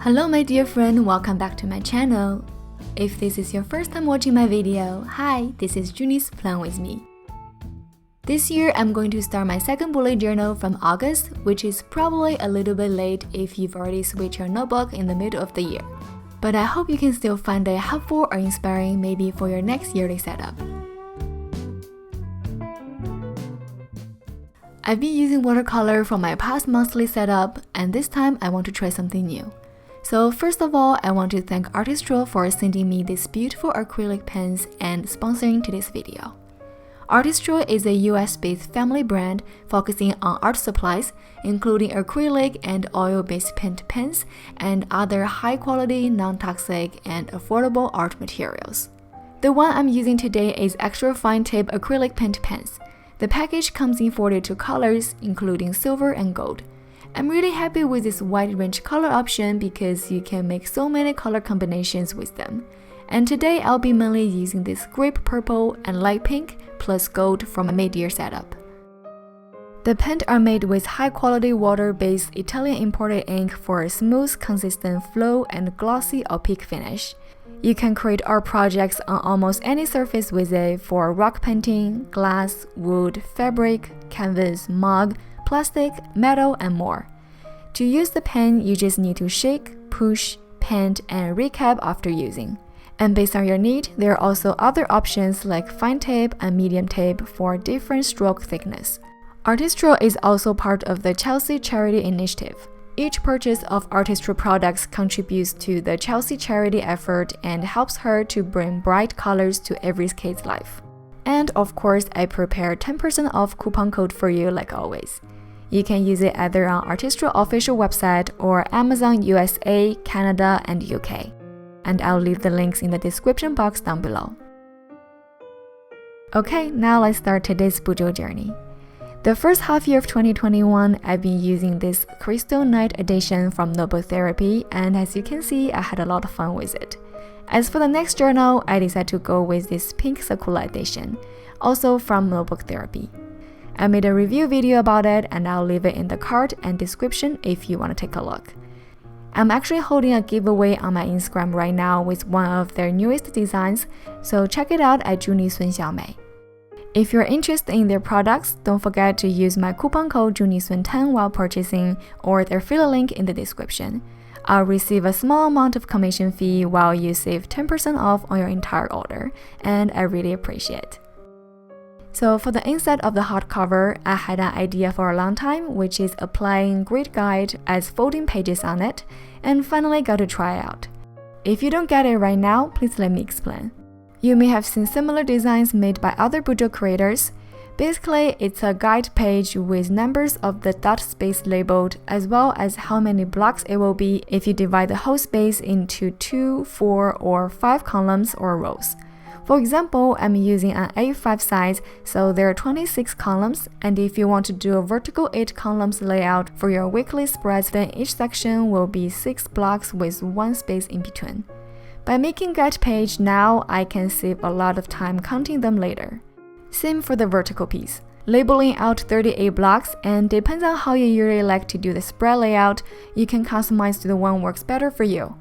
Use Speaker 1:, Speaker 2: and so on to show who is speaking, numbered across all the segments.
Speaker 1: Hello my dear friend, welcome back to my channel. If this is your first time watching my video, hi, this is Junis Plan With Me. This year I'm going to start my second bullet journal from August, which is probably a little bit late if you've already switched your notebook in the middle of the year. But I hope you can still find it helpful or inspiring maybe for your next yearly setup. I've been using watercolor for my past monthly setup, and this time I want to try something new. So first of all, I want to thank ARTISTRO for sending me these beautiful acrylic pens and sponsoring today's video. ARTISTRO is a US-based family brand focusing on art supplies, including acrylic and oil-based paint pens and other high-quality, non-toxic, and affordable art materials. The one I'm using today is extra fine tip acrylic paint pens. The package comes in 42 colors, including silver and gold. I'm really happy with this wide range color option because you can make so many color combinations with them. And today I'll be mainly using this grape purple and light pink plus gold from a mid-year setup. The pens are made with high-quality water-based Italian imported ink for a smooth, consistent flow and glossy opaque finish. You can create art projects on almost any surface with it for rock painting, glass, wood, fabric, canvas, mug, plastic, metal, and more. To use the pen, you just need to shake, push, paint, and recap after using. And based on your need, there are also other options like fine tip and medium tip for different stroke thickness. ARTISTRO is also part of the Chelsea Charity Initiative. Each purchase of ARTISTRO products contributes to the Chelsea charity effort and helps her to bring bright colors to every kid's life. And of course, I prepared 10% off coupon code for you like always. You can use it either on ARTISTRO official website or Amazon USA, Canada, and UK. And I'll leave the links in the description box down below. Okay, now let's start today's BUJO journey. The first half year of 2021, I've been using this Crystal Night edition from Notebook Therapy, and as you can see, I had a lot of fun with it. As for the next journal, I decided to go with this pink Sakura edition, also from Notebook Therapy. I made a review video about it, and I'll leave it in the card and description if you want to take a look. I'm actually holding a giveaway on my Instagram right now with one of their newest designs, so check it out at JUNNINSUN. If you're interested in their products, don't forget to use my coupon code JUNNINSUN10 while purchasing, or their affiliate link in the description. I'll receive a small amount of commission fee while you save 10% off on your entire order, and I really appreciate it. So for the inside of the hardcover, I had an idea for a long time, which is applying grid guide as folding pages on it, and finally got to try out. If you don't get it right now, please let me explain. You may have seen similar designs made by other BUJO creators. Basically, it's a guide page with numbers of the dot space labeled, as well as how many blocks it will be if you divide the whole space into 2, 4, or 5 columns or rows. For example, I'm using an A5 size, so there are 26 columns, and if you want to do a vertical 8 columns layout for your weekly spreads, then each section will be 6 blocks with 1 space in between. By making guide page now, I can save a lot of time counting them later. Same for the vertical piece. Labeling out 38 blocks, and depends on how you usually like to do the spread layout, you can customize to the one works better for you.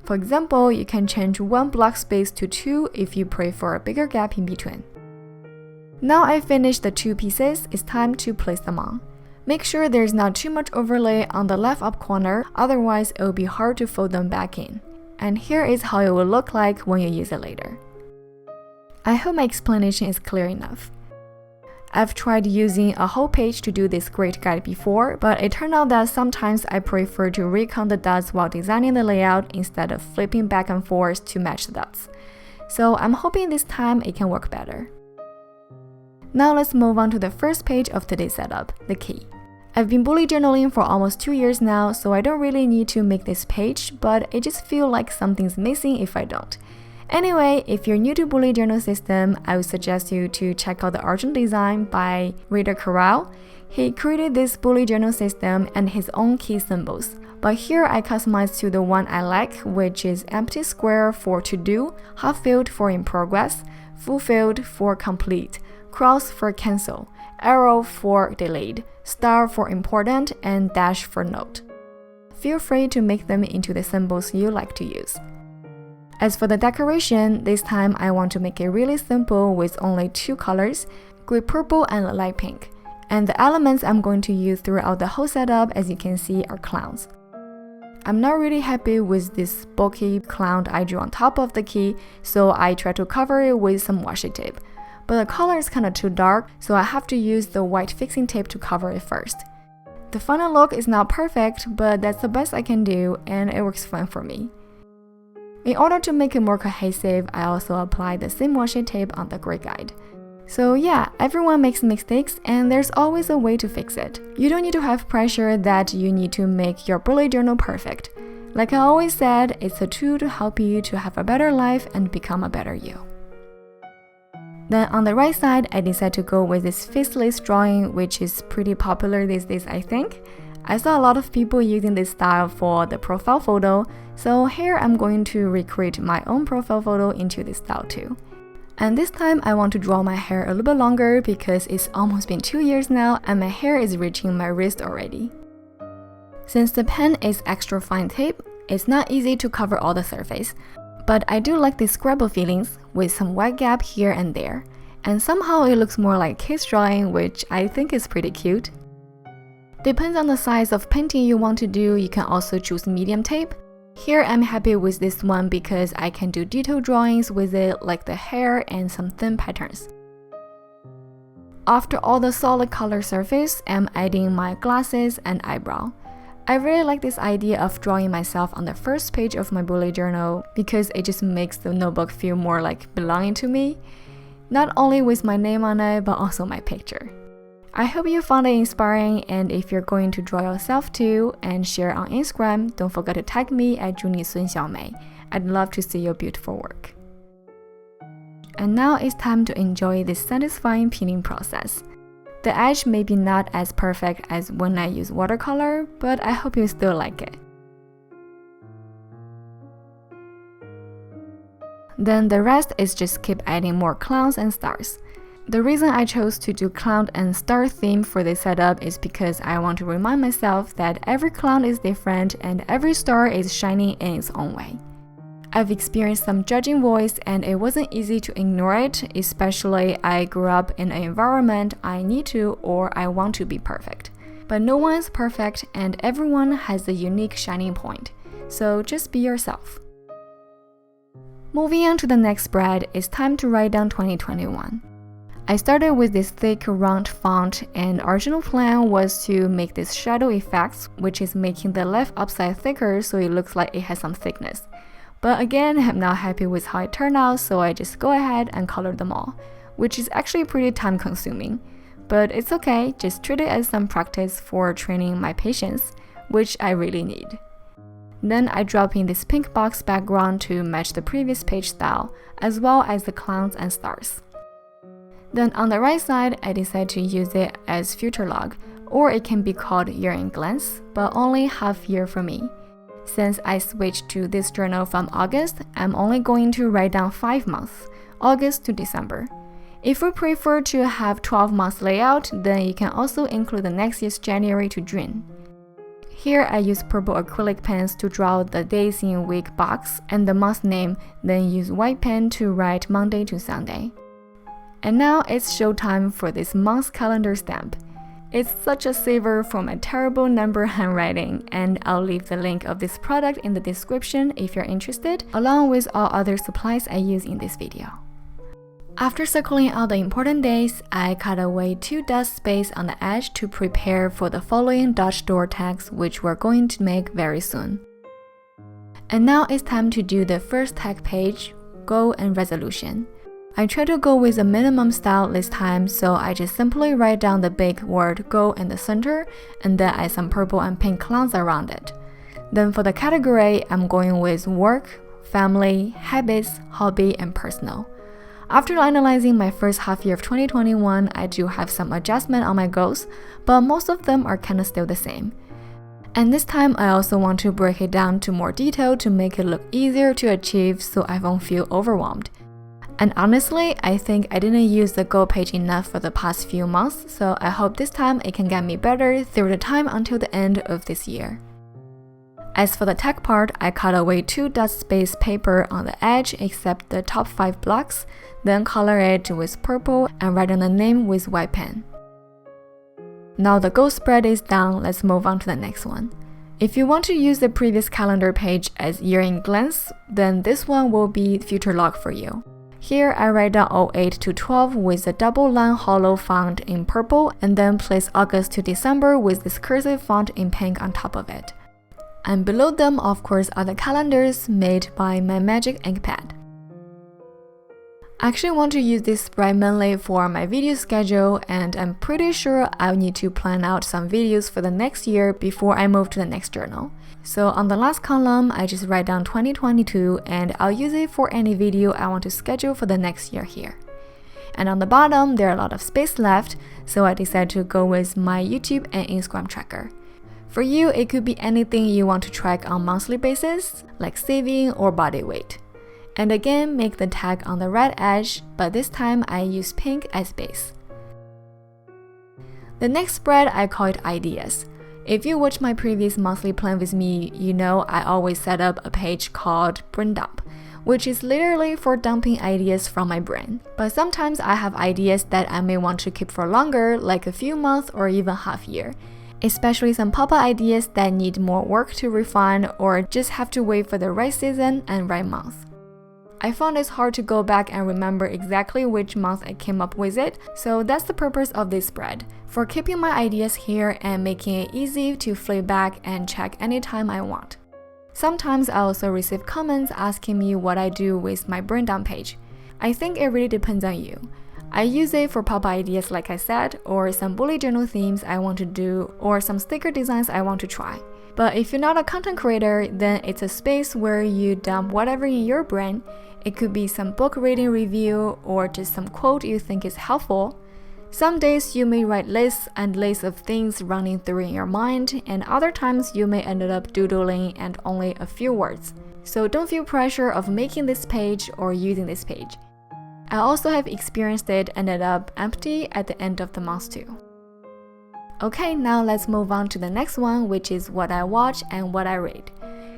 Speaker 1: For example, you can change 1 block space to 2 if you prefer a bigger gap in between. Now I finished the 2 pieces, it's time to place them on. Make sure there's not too much overlay on the left up corner, otherwise it will be hard to fold them back in. And here is how it will look like when you use it later. I hope my explanation is clear enough. I've tried using a whole page to do this grid guide before, but it turned out that sometimes I prefer to recount the dots while designing the layout instead of flipping back and forth to match the dots. So I'm hoping this time it can work better. Now let's move on to the first page of today's setup, the key. I've been bullet journaling for almost 2 years now, so I don't really need to make this page, but it just feels like something's missing if I don't. Anyway, if you're new to bullet journal system, I would suggest you to check out the original design by Reader Corral. He created this bullet journal system and his own key symbols. But here I customized to the one I like, which is empty square for to do, half filled for in progress, full filled for complete, cross for cancel, arrow for delayed, star for important, and dash for note. feel free to make them into the symbols you like to use. As for the decoration, this time I want to make it really simple with only 2 colors, green purple and light pink. And the elements I'm going to use throughout the whole setup, as you can see, are clowns. I'm not really happy with this bulky clown I drew on top of the key, so I try to cover it with some washi tape. But the color is kinda too dark, so I have to use the white fixing tape to cover it first. The final look is not perfect, but that's the best I can do, and it works fine for me. In order to make it more cohesive, I also applied the same washi tape on the grid guide. So yeah, everyone makes mistakes and there's always a way to fix it. You don't need to have pressure that you need to make your bullet journal perfect. Like I always said, it's a tool to help you to have a better life and become a better you. Then on the right side, I decided to go with this faceless drawing, which is pretty popular these days, I think. I saw a lot of people using this style for the profile photo, so here I'm going to recreate my own profile photo into this style too. And this time I want to draw my hair a little bit longer because it's almost been 2 years now and my hair is reaching my wrist already. Since the pen is extra fine tape, it's not easy to cover all the surface, but I do like these scribble feelings with some white gap here and there, and somehow it looks more like kids drawing, which I think is pretty cute. Depends on the size of painting you want to do, you can also choose medium tape. Here I'm happy with this one because I can do detail drawings with it, like the hair and some thin patterns. After all the solid color surface, I'm adding my glasses and eyebrow. I really like this idea of drawing myself on the first page of my bullet journal because it just makes the notebook feel more like belonging to me, not only with my name on it but also my picture. I hope you found it inspiring, and if you're going to draw yourself too and share on Instagram, don't forget to tag me at JUNNINSUN. I'd love to see your beautiful work. And now it's time to enjoy this satisfying pinning process. The edge may be not as perfect as when I use watercolor, but I hope you still like it. Then the rest is just keep adding more clowns and stars. The reason I chose to do clown and star theme for this setup is because I want to remind myself that every clown is different and every star is shining in its own way. I've experienced some judging voice and it wasn't easy to ignore it, especially I grew up in an environment I need to or I want to be perfect. But no one is perfect and everyone has a unique shining point, so just be yourself. Moving on to the next spread, it's time to write down 2021. I started with this thick round font and original plan was to make this shadow effects, which is making the left upside thicker so it looks like it has some thickness. But again, I'm not happy with how it turned out, so I just go ahead and color them all, which is actually pretty time consuming. But it's okay, just treat it as some practice for training my patience, which I really need. Then I drop in this pink box background to match the previous page style, as well as the clowns and stars. Then on the right side, I decided to use it as future log, or it can be called year in glance, but only half year for me. Since I switched to this journal from August, I'm only going to write down 5 months, August to December. If you prefer to have 12 months layout, then you can also include the next year's January to June. Here I use purple acrylic pens to draw the days in week box and the month name, then use white pen to write Monday to Sunday. And now it's showtime for this month's calendar stamp. It's such a saver from a terrible number handwriting, and I'll leave the link of this product in the description if you're interested, along with all other supplies I use in this video. After circling out the important days, I cut away 2 dust spaces on the edge to prepare for the following Dutch door tags, which we're going to make very soon. And now it's time to do the first tag page, goal and resolution. I try to go with a minimum style this time, so I just simply write down the big word go in the center and then add some purple and pink clowns around it. Then for the category, I'm going with work, family, habits, hobby, and personal. After analyzing my first half year of 2021, I do have some adjustment on my goals, but most of them are kinda still the same. And this time I also want to break it down to more detail to make it look easier to achieve so I won't feel overwhelmed. And honestly, I think I didn't use the goal page enough for the past few months, so I hope this time it can get me better through the time until the end of this year. As for the tag part, I cut away 2 dot space paper on the edge except the top 5 blocks, then color it with purple and write on the name with white pen. Now the goal spread is done, let's move on to the next one. If you want to use the previous calendar page as year-end glance, then this one will be future log for you. Here I write down 08 to 12 with a double line hollow font in purple and then place August to December with this cursive font in pink on top of it. And below them, of course, are the calendars made by my magic ink pad. I actually want to use this spread mainly for my video schedule, and I'm pretty sure I'll need to plan out some videos for the next year before I move to the next journal. So on the last column, I just write down 2022 and I'll use it for any video I want to schedule for the next year here. And on the bottom, there are a lot of space left, so I decided to go with my YouTube and Instagram tracker. For you, it could be anything you want to track on monthly basis, like saving or body weight. And again, make the tag on the right edge, but this time I use pink as base. The next spread, I call it ideas. If you watch my previous monthly plan with me, you know I always set up a page called brain dump, which is literally for dumping ideas from my brain. But sometimes I have ideas that I may want to keep for longer, like a few months or even half year. Especially some pop-up ideas that need more work to refine or just have to wait for the right season and right month. I found it's hard to go back and remember exactly which month I came up with it, so that's the purpose of this spread, for keeping my ideas here and making it easy to flip back and check anytime I want. Sometimes I also receive comments asking me what I do with my brain dump page. I think it really depends on you. I use it for pop ideas like I said, or some bullet journal themes I want to do, or some sticker designs I want to try. But if you're not a content creator, then it's a space where you dump whatever in your brain. It could be some book reading review or just some quote you think is helpful. Some days you may write lists and lists of things running through in your mind, and other times you may end up doodling and only a few words. So don't feel pressure of making this page or using this page. I also have experienced it ended up empty at the end of the month too. Okay, now let's move on to the next one, which is what I watch and what I read.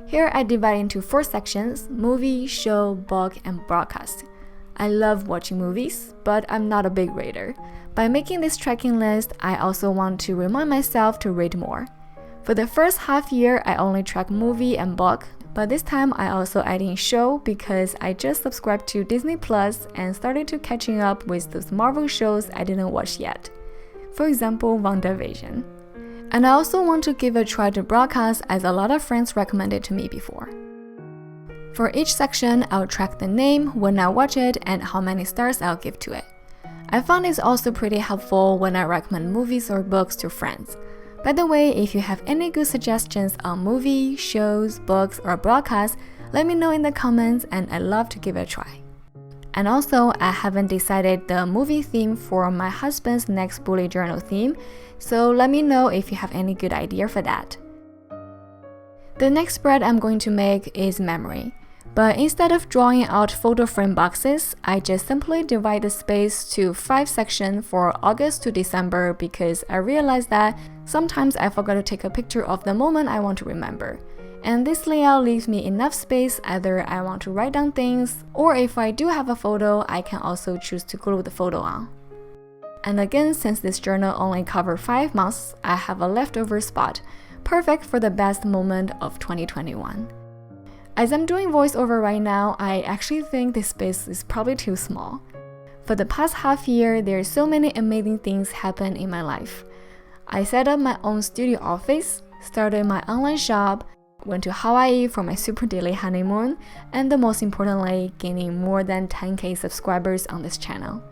Speaker 1: Here I divide into 4 sections: movie, show, book, and broadcast. I love watching movies, but I'm not a big reader. By making this tracking list, I also want to remind myself to read more. For the first half year, I only track movie and book, but this time I also add in show because I just subscribed to Disney Plus and started to catching up with those Marvel shows I didn't watch yet. For example, WandaVision. And I also want to give a try to broadcast as a lot of friends recommended to me before. For each section, I'll track the name, when I watch it, and how many stars I'll give to it. I found it's also pretty helpful when I recommend movies or books to friends. By the way, if you have any good suggestions on movies, shows, books, or broadcasts, let me know in the comments and I'd love to give it a try. And also, I haven't decided the movie theme for my husband's next bullet journal theme, so let me know if you have any good idea for that. The next spread I'm going to make is memory. But instead of drawing out photo frame boxes, I just simply divide the space to 5 sections for August to December because I realized that sometimes I forgot to take a picture of the moment I want to remember. And this layout leaves me enough space either I want to write down things, or if I do have a photo, I can also choose to glue the photo on. And again, since this journal only covers 5 months, I have a leftover spot, perfect for the best moment of 2021. As I'm doing voiceover right now, I actually think this space is probably too small. For the past half year, there are so many amazing things happen in my life. I set up my own studio office, started my online shop, went to Hawaii for my super daily honeymoon, and the most importantly, gaining more than 10k subscribers on this channel.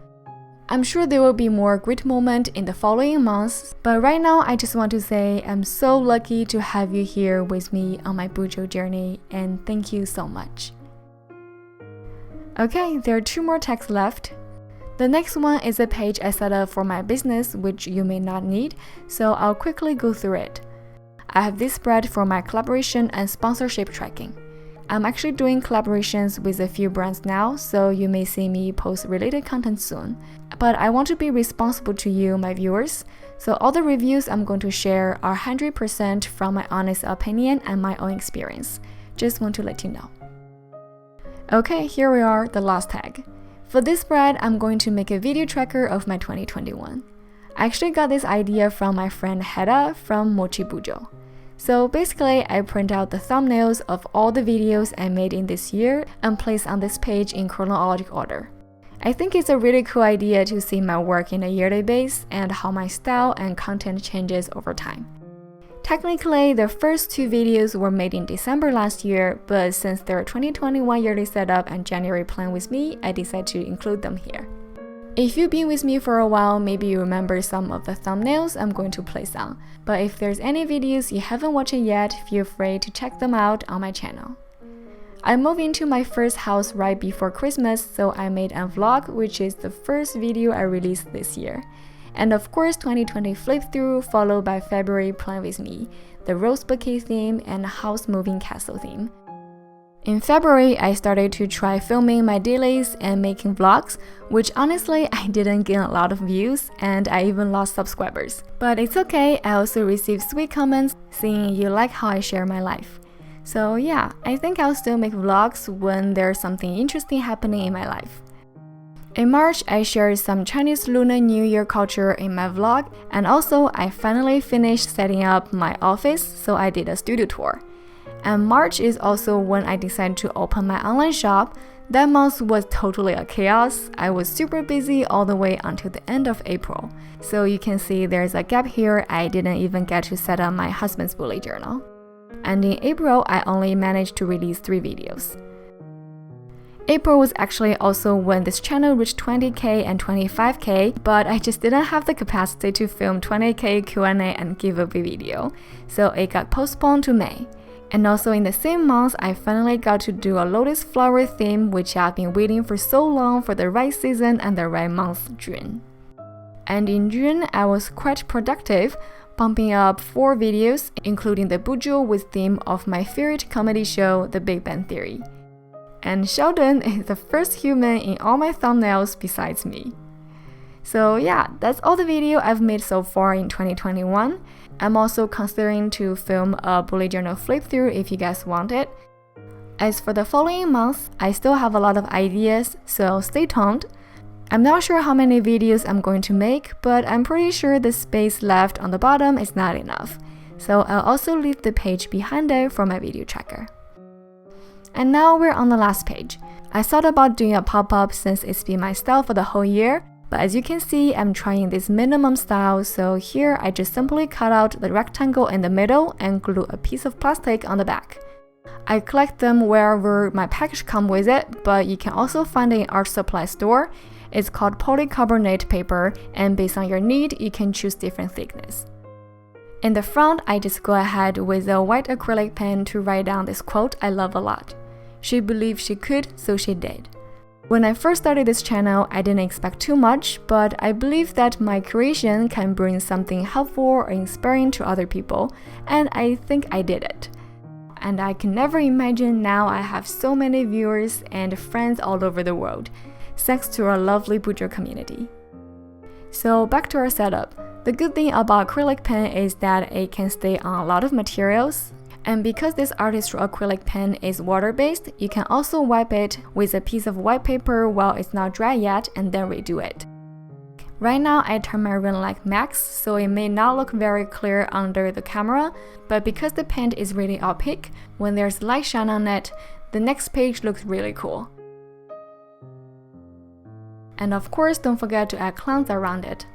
Speaker 1: I'm sure there will be more great moments in the following months, but right now I just want to say I'm so lucky to have you here with me on my BUJO journey, and thank you so much. Okay, there are 2 more tags left. The next one is a page I set up for my business, which you may not need, so I'll quickly go through it. I have this spread for my collaboration and sponsorship tracking. I'm actually doing collaborations with a few brands now, so you may see me post related content soon. But I want to be responsible to you, my viewers, So all the reviews I'm going to share are 100% from my honest opinion and my own experience. Just want to let you know. Okay, here we are, the last tag. For this spread, I'm going to make a video tracker of my 2021. I actually got this idea from my friend Hedda from Mochi BUJO. So basically, I print out the thumbnails of all the videos I made in this year and place on this page in chronological order. I think it's a really cool idea to see my work in a yearly base and how my style and content changes over time. Technically, the first 2 videos were made in December last year, but since they're 2021 yearly setup and January plan with me, I decided to include them here. If you've been with me for a while, maybe you remember some of the thumbnails I'm going to place on. But if there's any videos you haven't watched yet, feel free to check them out on my channel. I moved into my first house right before Christmas, so I made a vlog, which is the first video I released this year. And of course, 2020 flip through, followed by February plan with me, the rose bouquet theme and house moving castle theme. In February, I started to try filming my dailies and making vlogs, which honestly I didn't gain a lot of views and I even lost subscribers. But it's okay, I also received sweet comments saying you like how I share my life. So yeah, I think I'll still make vlogs when there's something interesting happening in my life. In March, I shared some Chinese Lunar New Year culture in my vlog, and also I finally finished setting up my office, so I did a studio tour. And March is also when I decided to open my online shop. That month was totally a chaos. I was super busy all the way until the end of April. So you can see there's a gap here. I didn't even get to set up my husband's bullet journal. And in April, I only managed to release 3 videos. April was actually also when this channel reached 20k and 25k, but I just didn't have the capacity to film 20k Q&A and giveaway video, so it got postponed to May. And also in the same month, I finally got to do a lotus flower theme, which I've been waiting for so long for the right season and the right month, June. And in June, I was quite productive, pumping up 4 videos, including the BUJO with theme of my favorite comedy show, The Big Bang Theory. And Sheldon is the first human in all my thumbnails besides me. So yeah, that's all the video I've made so far in 2021. I'm also considering to film a bullet journal flip through if you guys want it. As for the following months, I still have a lot of ideas, so stay tuned. I'm not sure how many videos I'm going to make, but I'm pretty sure the space left on the bottom is not enough. So I'll also leave the page behind it for my video tracker. And now we're on the last page. I thought about doing a pop-up since it's been my style for the whole year, but as you can see, I'm trying this minimum style, so here I just simply cut out the rectangle in the middle and glue a piece of plastic on the back. I collect them wherever my package comes with it, but you can also find it in art supply store. It's called polycarbonate paper, and based on your need, you can choose different thickness. In the front, I just go ahead with a white acrylic pen to write down this quote I love a lot. She believed she could, so she did. When I first started this channel, I didn't expect too much, but I believe that my creation can bring something helpful or inspiring to other people, and I think I did it. And I can never imagine now I have so many viewers and friends all over the world, thanks to our lovely BUJO community. So back to our setup. The good thing about acrylic pen is that it can stay on a lot of materials. And because this ARTISTRO acrylic pen is water-based, you can also wipe it with a piece of white paper while it's not dry yet and then redo it. Right now, I turn my ring light max, so it may not look very clear under the camera, but because the paint is really opaque, when there's light shine on it, the next page looks really cool. And of course, don't forget to add clowns around it.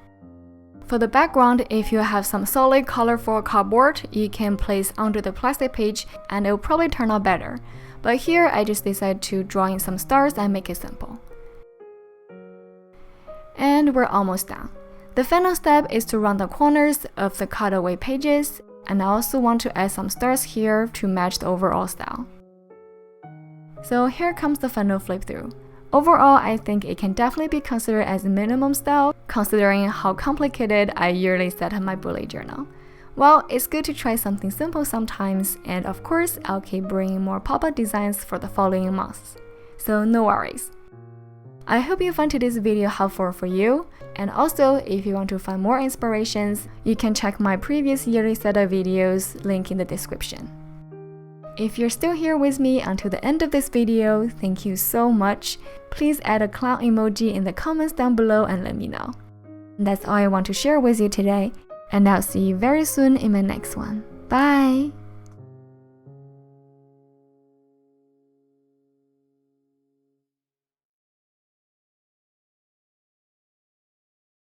Speaker 1: For the background, if you have some solid colorful cardboard, you can place under the plastic page and it will probably turn out better. But here, I just decided to draw in some stars and make it simple. And we're almost done. The final step is to round the corners of the cutaway pages, and I also want to add some stars here to match the overall style. So here comes the final flip through. Overall, I think it can definitely be considered as a minimum style, considering how complicated I yearly set up my bullet journal. Well, it's good to try something simple sometimes, and of course, I'll keep bringing more pop-up designs for the following months. So no worries. I hope you find today's video helpful for you. And also, if you want to find more inspirations, you can check my previous yearly set of videos, link in the description. If you're still here with me until the end of this video, thank you so much. Please add a clown emoji in the comments down below and let me know. That's all I want to share with you today, and I'll see you very soon in my next one. Bye!